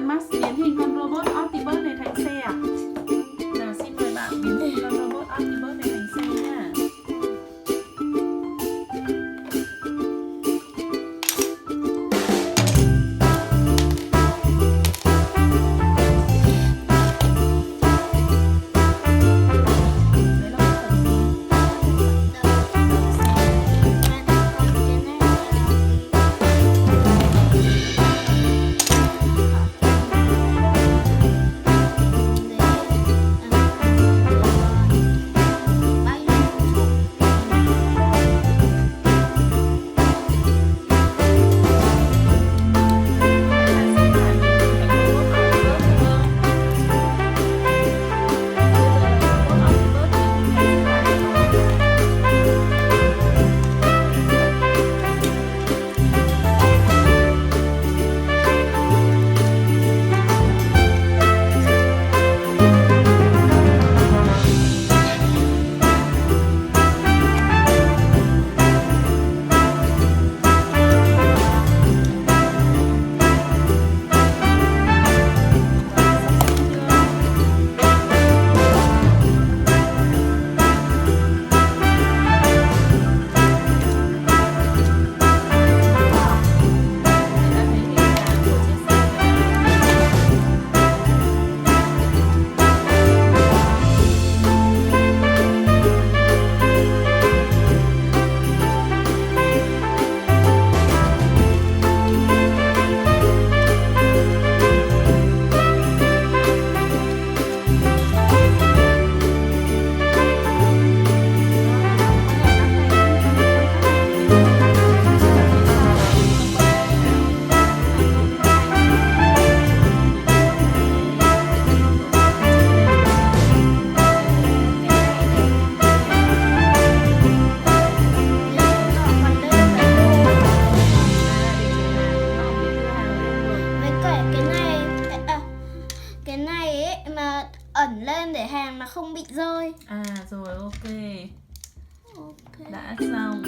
bạn Max biến hình con robot Optimus này thành xe à? Nào xin mời bạn biến hình con robot Optimus này thành xe nhá. Cái này ấy mà ẩn lên để hàng nó không bị rơi. À rồi, ok. Ok. Đã xong.